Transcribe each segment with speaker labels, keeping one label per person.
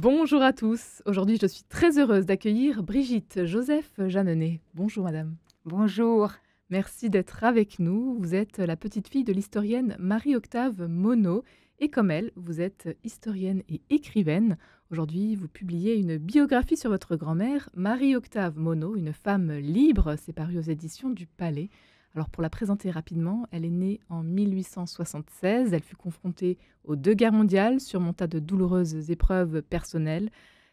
Speaker 1: Bonjour à tous. Aujourd'hui, je suis très heureuse d'accueillir Brigitte Joseph Jeanneney. Bonjour madame.
Speaker 2: Bonjour.
Speaker 1: Merci d'être avec nous. Vous êtes la petite fille de l'historienne Marie-Octave Monod et comme elle, vous êtes historienne et écrivaine. Aujourd'hui, vous publiez une biographie sur votre grand-mère, Marie-Octave Monod, une femme libre. C'est paru aux éditions du Palais. Alors pour la présenter rapidement, elle est née en 1876. Elle fut confrontée aux deux guerres mondiales, surmonta de douloureuses épreuves personnelles.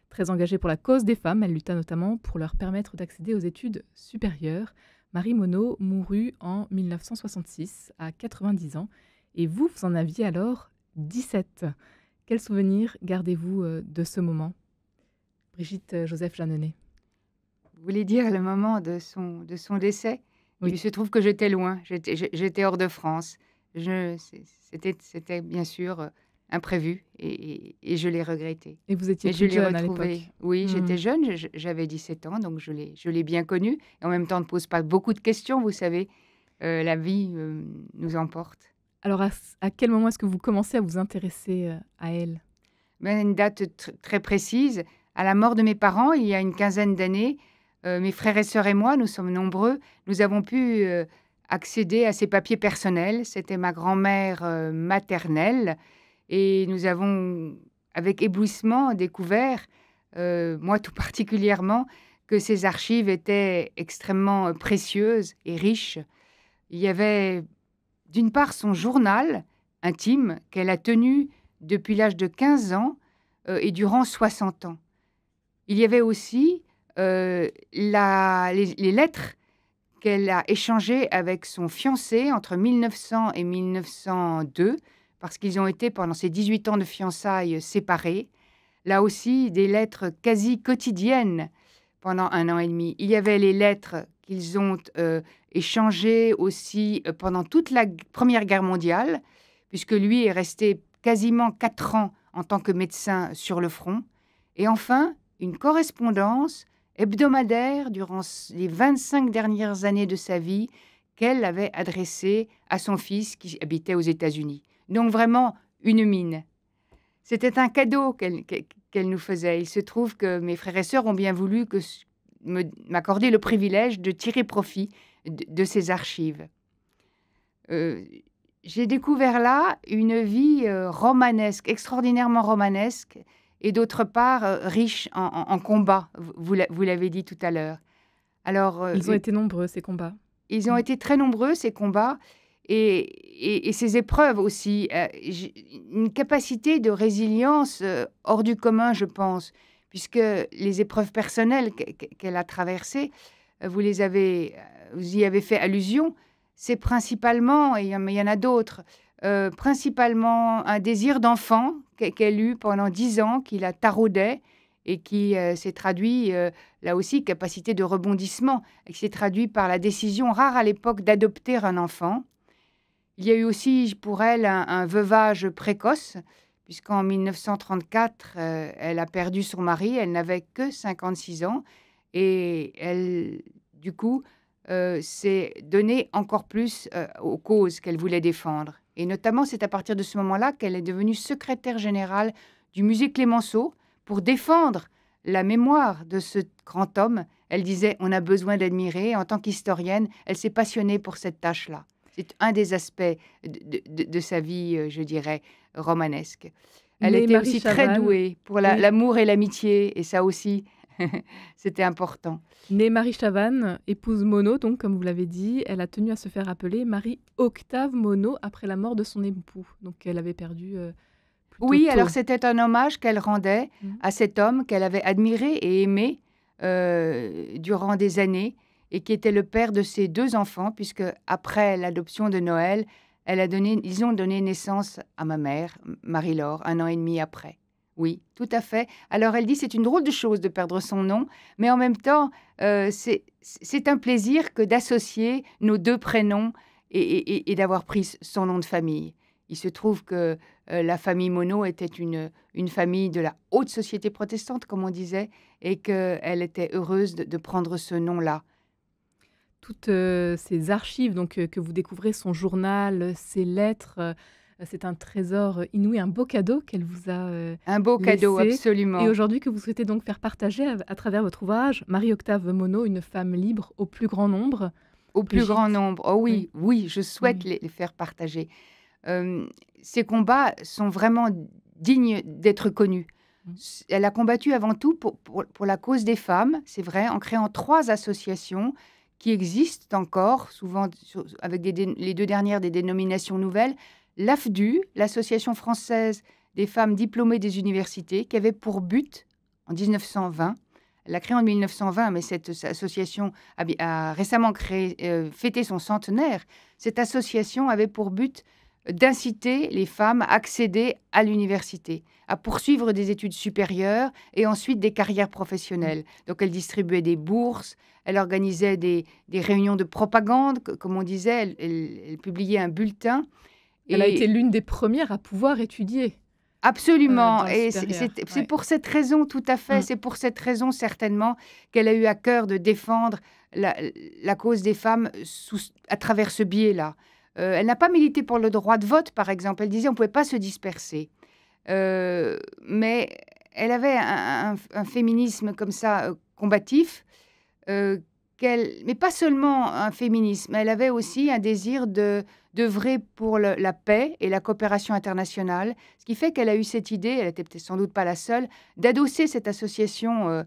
Speaker 1: Très engagée pour la cause des femmes, elle lutta notamment pour leur permettre d'accéder aux études supérieures. Marie Monod mourut en 1966 à 90 ans et vous en aviez alors 17. Quel souvenir gardez-vous de ce moment, Brigitte Joseph Jeanneney?
Speaker 2: Vous voulez dire le moment de son décès? Il
Speaker 1: Oui.
Speaker 2: se trouve que j'étais loin, j'étais hors de France. C'était bien sûr, imprévu et je l'ai regretté.
Speaker 1: Et vous étiez
Speaker 2: Mais je
Speaker 1: toute
Speaker 2: l'ai
Speaker 1: jeune à
Speaker 2: retrouvé.
Speaker 1: l'époque.
Speaker 2: Oui,
Speaker 1: Hmm.
Speaker 2: j'étais jeune, j'avais 17 ans, donc je l'ai bien connu et en même temps, on ne pose pas beaucoup de questions, vous savez? La vie, nous emporte.
Speaker 1: Alors à quel moment est-ce que vous commencez à vous intéresser à elle?
Speaker 2: Mais une date très précise, à la mort de mes parents, il y a une quinzaine d'années, mes frères et sœurs et moi, nous sommes nombreux, nous avons pu, accéder à ses papiers personnels. C'était ma grand-mère, maternelle et nous avons, avec éblouissement, découvert, moi tout particulièrement, que ces archives étaient extrêmement, précieuses et riches. Il y avait, d'une part, son journal intime qu'elle a tenu depuis l'âge de 15 ans, et durant 60 ans. Il y avait aussi, la les lettres qu'elle a échangées avec son fiancé entre 1900 et 1902, parce qu'ils ont été pendant ces 18 ans de fiançailles séparés. Là aussi, des lettres quasi quotidiennes pendant 1 an et demi. Il y avait les lettres qu'ils ont, échangées aussi, pendant toute la Première Guerre mondiale, puisque lui est resté quasiment 4 ans en tant que médecin sur le front. Et enfin, une correspondance hebdomadaire durant les 25 dernières années de sa vie qu'elle avait adressée à son fils qui habitait aux États-Unis. Donc vraiment une mine. C'était un cadeau qu'elle nous faisait. Il se trouve que mes frères et sœurs ont bien voulu m'accorder le privilège de tirer profit de ces archives. Heu, j'ai découvert là une vie, romanesque, extraordinairement romanesque et d'autre part, riche en combats. Vous l'avez dit tout à l'heure. Alors,
Speaker 1: Ils ont été nombreux ces combats.
Speaker 2: ils ont
Speaker 1: Mmh.
Speaker 2: été très nombreux ces combats et ces épreuves aussi, j'ai une capacité de résilience, hors du commun, je pense, puisque les épreuves personnelles qu'elle a traversées, vous y avez fait allusion. C'est principalement, et il y en a d'autres, principalement un désir d'enfant qu'elle eut pendant 10 ans, qui la taraudait et qui, s'est traduit, là aussi, capacité de rebondissement, et qui s'est traduit par la décision rare à l'époque d'adopter un enfant. Il y a eu aussi pour elle un veuvage précoce, puisqu'en 1934, elle a perdu son mari, elle n'avait que 56 ans et elle, du coup, s'est donnée encore plus, aux causes qu'elle voulait défendre et notamment, c'est à partir de ce moment-là qu'elle est devenue secrétaire générale du musée Clémenceau pour défendre la mémoire de ce grand homme. Elle disait: «On a besoin d'admirer». En tant qu'historienne, elle s'est passionnée pour cette tâche-là. C'est un des aspects de sa vie, je dirais, romanesque. Elle
Speaker 1: Née
Speaker 2: était
Speaker 1: Marie
Speaker 2: aussi très
Speaker 1: Chavannes,
Speaker 2: douée pour
Speaker 1: oui,
Speaker 2: l'amour et l'amitié et ça aussi, c'était important.
Speaker 1: née Marie Chavannes, épouse Monod, donc comme vous l'avez dit, elle a tenu à se faire appeler Marie-Octave Monod après la mort de son époux. Donc elle avait perdu plutôt
Speaker 2: Oui, alors
Speaker 1: tôt.
Speaker 2: c'était un hommage qu'elle rendait
Speaker 1: Mmh.
Speaker 2: à cet homme qu'elle avait admiré et aimé, durant des années et qui était le père de ses 2 enfants puisque après l'adoption de Noël, ils ont donné naissance à ma mère, Marie-Laure, 1 an et demi après. Oui, tout à fait. Alors elle dit: «C'est une drôle de chose de perdre son nom, mais en même temps, c'est un plaisir que d'associer nos 2 prénoms et d'avoir pris son nom de famille». Il se trouve que la famille Monod était une famille de la haute société protestante, comme on disait, et qu'elle était heureuse de prendre ce nom-là.
Speaker 1: Toutes ces archives donc que vous découvrez, son journal, ses lettres, C'est un trésor inouï, un beau cadeau qu'elle vous a
Speaker 2: Un beau cadeau,
Speaker 1: laissé et
Speaker 2: absolument.
Speaker 1: aujourd'hui que vous souhaitez donc faire partager à travers votre ouvrage, Marie-Octave Monod, une femme libre au plus grand nombre.
Speaker 2: Au plus grand
Speaker 1: Brigitte,
Speaker 2: nombre. Oh
Speaker 1: oui,
Speaker 2: oui, oui, je souhaite
Speaker 1: oui.
Speaker 2: les faire partager. Ces combats sont vraiment dignes d'être connus.
Speaker 1: Mmh.
Speaker 2: Elle a combattu avant tout pour la cause des femmes, c'est vrai, en créant 3 associations qui existent encore, souvent avec les 2 dernières des dénominations nouvelles. L'AFDU, l'Association française des femmes diplômées des universités, qui avait pour but, en 1920, elle l'a créée en 1920, mais cette association a récemment fêté son centenaire. Cette association avait pour but d'inciter les femmes à accéder à l'université, à poursuivre des études supérieures et ensuite des carrières professionnelles. Donc elle distribuait des bourses, elle organisait des réunions de propagande, comme on disait, elle publiait un bulletin.
Speaker 1: Elle a été
Speaker 2: Et
Speaker 1: l'une des premières à pouvoir étudier,
Speaker 2: absolument,
Speaker 1: dans le
Speaker 2: et
Speaker 1: supérieur.
Speaker 2: c'est
Speaker 1: Ouais.
Speaker 2: pour cette raison, tout à fait,
Speaker 1: Mmh.
Speaker 2: c'est pour cette raison certainement qu'elle a eu à cœur de défendre la cause des femmes à travers ce biais-là. Elle n'a pas milité pour le droit de vote, par exemple. Elle disait on ne pouvait pas se disperser. Mais elle avait un féminisme comme ça, combatif, heu, mais pas seulement un féminisme, elle avait aussi un désir d'œuvrer pour la paix et la coopération internationale. Ce qui fait qu'elle a eu cette idée, elle était peut-être sans doute pas la seule, d'adosser cette association,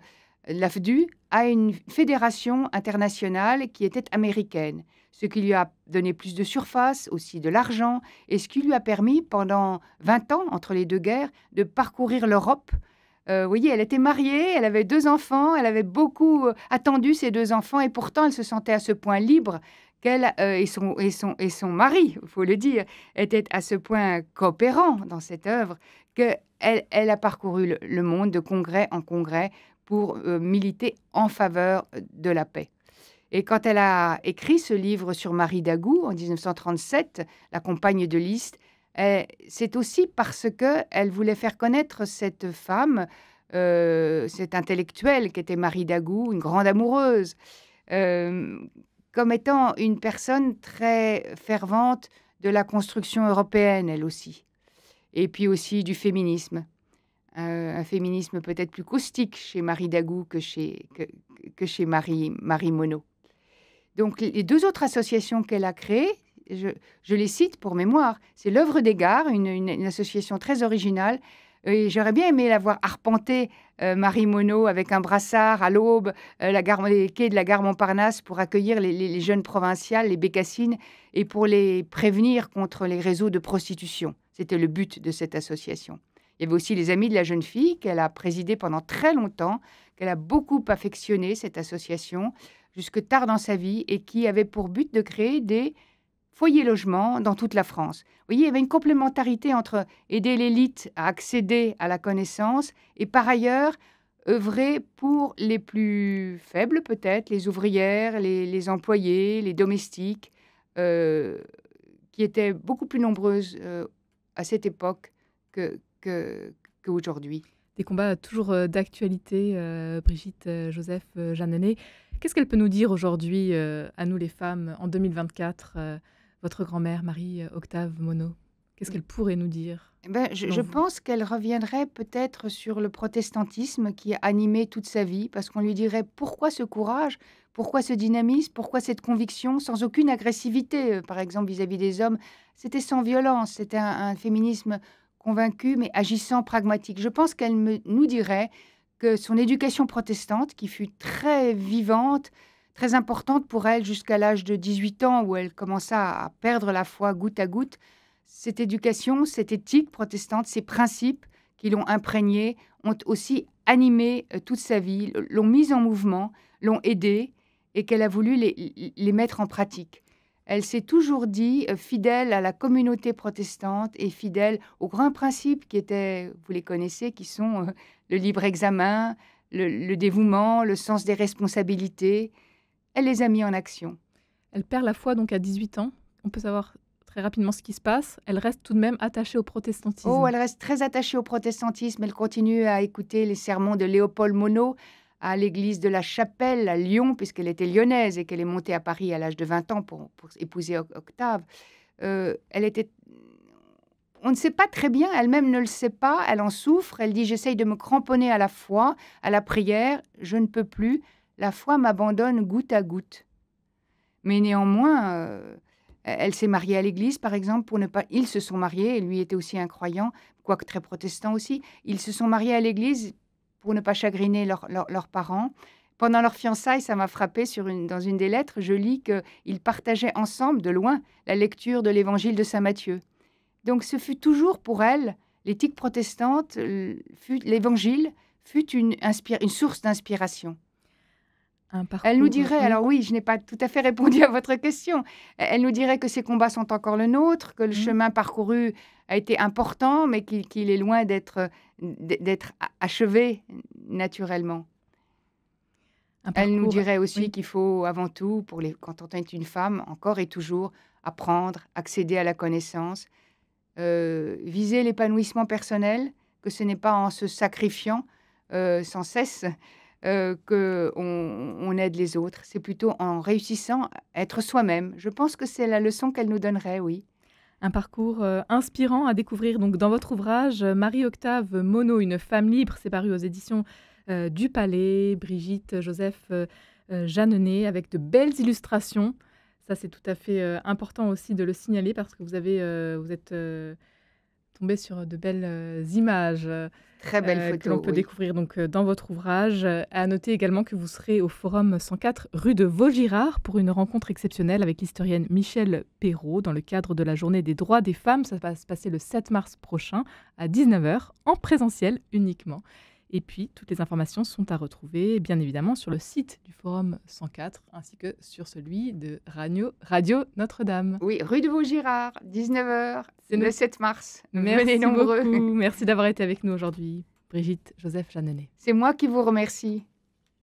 Speaker 2: l'AFDU, à une fédération internationale qui était américaine. Ce qui lui a donné plus de surface, aussi de l'argent, et ce qui lui a permis, pendant 20 ans, entre les 2 guerres, de parcourir l'Europe. Vous voyez, elle était mariée, elle avait 2 enfants, elle avait beaucoup, attendu ces 2 enfants et pourtant elle se sentait à ce point libre qu'elle, et son mari, il faut le dire, étaient à ce point coopérants dans cette œuvre qu'elle a parcouru le monde de congrès en congrès pour, militer en faveur, de la paix. Et quand elle a écrit ce livre sur Marie Dagou en 1937, La compagne de Liszt, c'est aussi parce qu'elle voulait faire connaître cette femme, cette intellectuelle qui était Marie Dagou, une grande amoureuse, hem, comme étant une personne très fervente de la construction européenne, elle aussi. Et puis aussi du féminisme, un féminisme peut-être plus caustique chez Marie Dagou que chez Marie Monod. Donc les 2 autres associations qu'elle a créées, je les cite pour mémoire. C'est l'Œuvre des Gares, une association très originale, et j'aurais bien aimé la voir arpenter, Marie Monod avec un brassard à l'aube, les quais de la gare Montparnasse pour accueillir les jeunes provinciales, les bécassines, et pour les prévenir contre les réseaux de prostitution. C'était le but de cette association. Il y avait aussi les Amis de la jeune fille qu'elle a présidé pendant très longtemps, qu'elle a beaucoup affectionné, cette association, jusque tard dans sa vie, et qui avait pour but de créer des foyers logements dans toute la France. Vous voyez, il y avait une complémentarité entre aider l'élite à accéder à la connaissance et par ailleurs œuvrer pour les plus faibles peut-être, les ouvrières, les employés, les domestiques, euh, qui étaient beaucoup plus nombreuses à cette époque qu'aujourd'hui.
Speaker 1: Des combats toujours, d'actualité, Brigitte, Joseph, Jeanneney. Qu'est-ce qu'elle peut nous dire aujourd'hui, à nous les femmes, en 2024, votre grand-mère Marie-Octave Monod? Qu'est-ce qu'elle pourrait nous dire,
Speaker 2: Eh ben,
Speaker 1: selon
Speaker 2: je
Speaker 1: vous?
Speaker 2: pense qu'elle reviendrait peut-être sur le protestantisme qui a animé toute sa vie, parce qu'on lui dirait pourquoi ce courage, pourquoi ce dynamisme, pourquoi cette conviction, sans aucune agressivité, par exemple vis-à-vis des hommes. C'était sans violence, c'était un féminisme convaincu, mais agissant pragmatique. Je pense qu'elle nous dirait que son éducation protestante, qui fut très vivante, très importante pour elle jusqu'à l'âge de 18 ans, où elle commença à perdre la foi goutte à goutte, cette éducation, cette éthique protestante, ces principes qui l'ont imprégnée, ont aussi animé toute sa vie, l'ont mise en mouvement, l'ont aidée et qu'elle a voulu les mettre en pratique. Elle s'est toujours dit fidèle à la communauté protestante et fidèle aux grands principes qui étaient, vous les connaissez, qui sont le libre examen, le dévouement, le sens des responsabilités. Elle les a mis en action.
Speaker 1: Elle perd la foi donc à 18 ans. On peut savoir très rapidement ce qui se passe. Elle reste tout de même attachée au
Speaker 2: Oh,
Speaker 1: protestantisme.
Speaker 2: elle reste très attachée au protestantisme. Elle continue à écouter les sermons de Léopold Monod à l'église de la Chapelle à Lyon, puisqu'elle était lyonnaise et qu'elle est montée à Paris à l'âge de 20 ans pour épouser Octave. Elle était on ne sait pas très bien, elle-même ne le sait pas, elle en souffre, elle dit: «J'essaye de me cramponner à la foi, à la prière, je ne peux plus, la foi m'abandonne goutte à goutte». Mais néanmoins, elle s'est mariée à l'église, par exemple, pour ne pas ils se sont mariés et lui était aussi un croyant, quoique très protestant aussi. Ils se sont mariés à l'église pour ne pas chagriner leurs parents. Pendant leur fiançailles, ça m'a frappée dans une des lettres, je lis qu'ils partageaient ensemble, de loin, la lecture de l'évangile de saint Matthieu. Donc ce fut toujours pour elle, l'éthique protestante, l'évangile fut une source d'inspiration.
Speaker 1: Un
Speaker 2: Elle nous
Speaker 1: parcours,
Speaker 2: dirait,
Speaker 1: oui.
Speaker 2: alors oui, je n'ai pas tout à fait répondu à votre question. Elle nous dirait que ces combats sont encore le nôtre, que le
Speaker 1: Mmh.
Speaker 2: chemin parcouru a été important, mais qu'il est loin d'être achevé naturellement.
Speaker 1: Un
Speaker 2: Elle nous
Speaker 1: parcours,
Speaker 2: dirait aussi
Speaker 1: oui.
Speaker 2: qu'il faut avant tout, quand on est une femme, encore et toujours, apprendre, accéder à la connaissance, viser l'épanouissement personnel, que ce n'est pas en se sacrifiant sans cesse qu'on aide les autres. C'est plutôt en réussissant à être soi-même. Je pense que c'est la leçon qu'elle nous donnerait, oui.
Speaker 1: Un parcours, inspirant à découvrir donc dans votre ouvrage, Marie-Octave Monod, Une femme libre, c'est paru aux éditions, du Palais, Brigitte Joseph, Jeanneney, avec de belles illustrations. Ça, c'est tout à fait, important aussi de le signaler parce que vous êtes, tombée sur de belles, images,
Speaker 2: Très belle
Speaker 1: que l'on
Speaker 2: photo,
Speaker 1: peut
Speaker 2: oui.
Speaker 1: découvrir donc, dans votre ouvrage. À noter également que vous serez au Forum 104 rue de Vaugirard pour une rencontre exceptionnelle avec l'historienne Michèle Perrault dans le cadre de la Journée des droits des femmes. Ça va se passer le 7 mars prochain à 19h en présentiel uniquement. Et puis, toutes les informations sont à retrouver, bien évidemment, sur le site du Forum 104 ainsi que sur celui de Radio Notre-Dame.
Speaker 2: Oui, rue de Vaugirard, 19h,
Speaker 1: C'est
Speaker 2: le
Speaker 1: noté.
Speaker 2: 7 mars. Venez
Speaker 1: Merci
Speaker 2: nombreux.
Speaker 1: beaucoup. Merci d'avoir été avec nous aujourd'hui, Brigitte Joseph Jeanneney.
Speaker 2: C'est moi qui vous remercie.